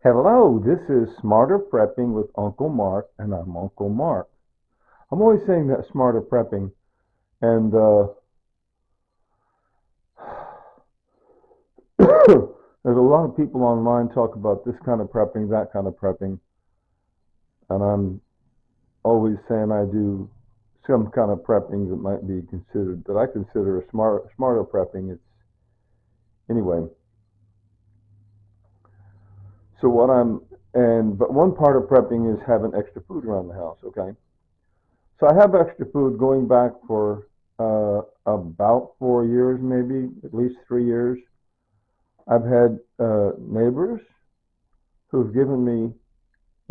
Hello, this is Smarter Prepping with Uncle Mark, and I'm Uncle Mark. I'm always saying that smarter prepping, and there's a lot of people online talk about this kind of prepping, that kind of prepping, and I'm always saying I do some kind of prepping that might be considered, that I consider a smarter prepping. It's anyway. So but one part of prepping is having extra food around the house. Okay. So I have extra food going back for about 4 years, maybe at least 3 years. I've had neighbors who've given me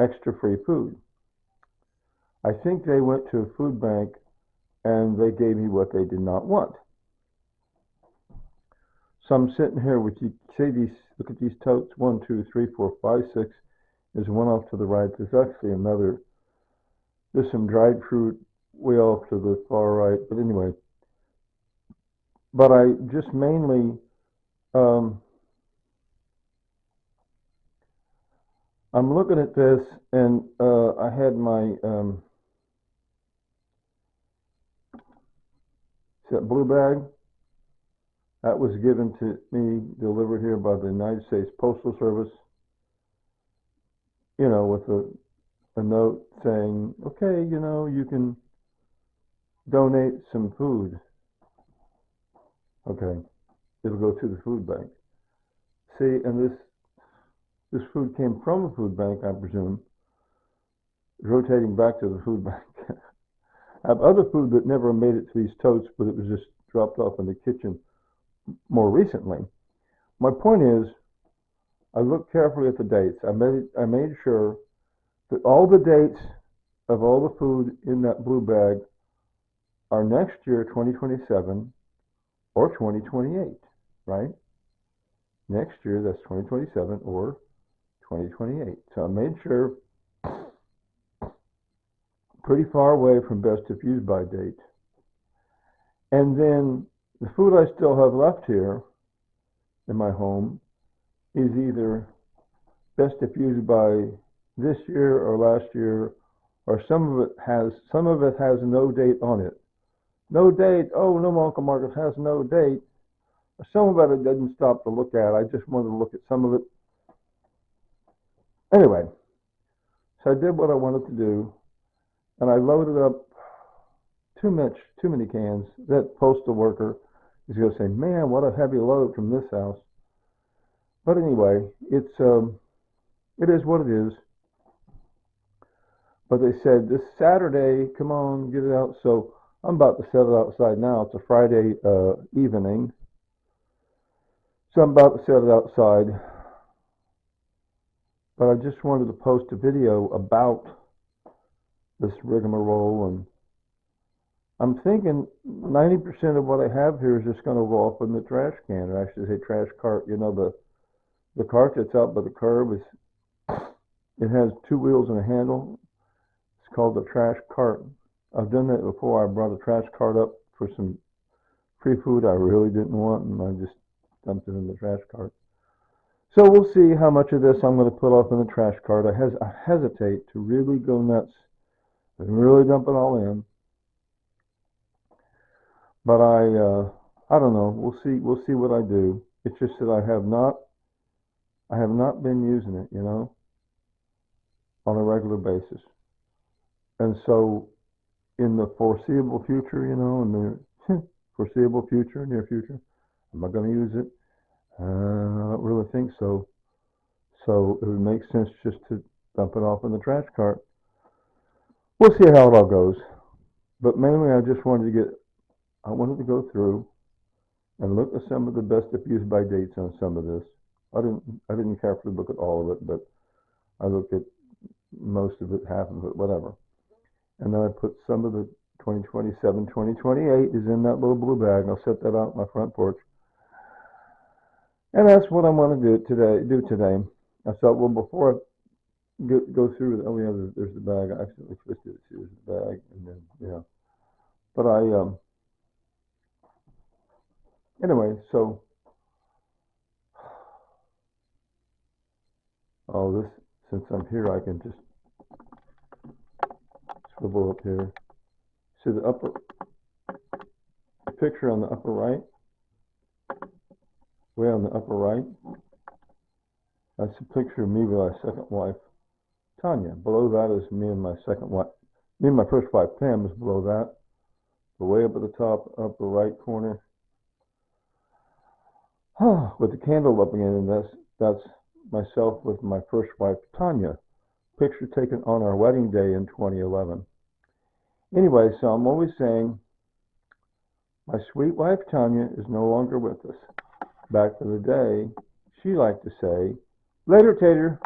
extra free food. I think they went to a food bank and they gave me what they did not want. So I'm sitting here with you. See these? Look at these totes. 1, 2, 3, 4, 5, 6. There's one off to the right. There's actually another. There's some dried fruit way off to the far right. But anyway, but I just mainly um, I'm looking at this, and I had my that blue bag that was given to me, delivered here by the United States Postal Service. You know, with a note saying, "Okay, you can donate some food." Okay, it'll go to the food bank. See, and this food came from a food bank, I presume, rotating back to the food bank. I have other food that never made it to these totes, but it was just dropped off in the kitchen more recently. My point is, I looked carefully at the dates. I made sure that all the dates of all the food in that blue bag are next year, 2027 or 2028, right? Next year, that's 2027 or 2028. So I made sure pretty far away from best if used by date. And then the food I still have left here in my home is either best if used by this year or last year, or some of it has no date on it. No date. Oh no, Uncle Mark, it has no date. Some of it I didn't stop to look at. I just wanted to look at some of it. Anyway, so I did what I wanted to do, and I loaded up too many cans. That postal worker is going to say, "Man, what a heavy load from this house." But anyway, it is what it is. But they said this Saturday, come on, get it out. So I'm about to set it outside now. It's a Friday evening, so I'm about to set it outside. But I just wanted to post a video about this rigmarole, and I'm thinking 90% of what I have here is just going to go off in the trash can, or I should say trash cart. You know, the cart that's out by the curb it has two wheels and a handle. It's called the trash cart. I've done that before. I brought a trash cart up for some free food I really didn't want, and I just dumped it in the trash cart. So we'll see how much of this I'm going to put off in the trash cart. I hesitate to really go nuts and really dump it all in, but I don't know. We'll see. We'll see what I do. It's just that I have not been using it, on a regular basis, and so in the foreseeable future, in the foreseeable future, near future, am I going to use it? I don't really think so. So it would make sense just to dump it off in the trash cart. We'll see how it all goes. But mainly, I wanted to go through and look at some of the best if used by dates on some of this. I didn't carefully look at all of it, but I looked at most of it, half of it, whatever. And then I put some of the 2027, 2028 is in that little blue bag. I'll set that out on my front porch. And that's what I want to do today. I thought, well, before I go through, oh yeah, there's the bag. I accidentally twisted it. See, there's the bag, and then yeah. But anyway, so Oh, this, since I'm here, I can just swivel up here. See the picture on the upper right? Way on the upper right? That's a picture of me with my second wife, Tanya. Below that is me and my second wife. Me and my first wife, Pam, is below that. But way up at the top, upper right corner, with the candle up again, and that's myself with my first wife, Tanya. Picture taken on our wedding day in 2011. Anyway, so I'm always saying, my sweet wife, Tanya, is no longer with us. Back in the day, she liked to say, later, Tater.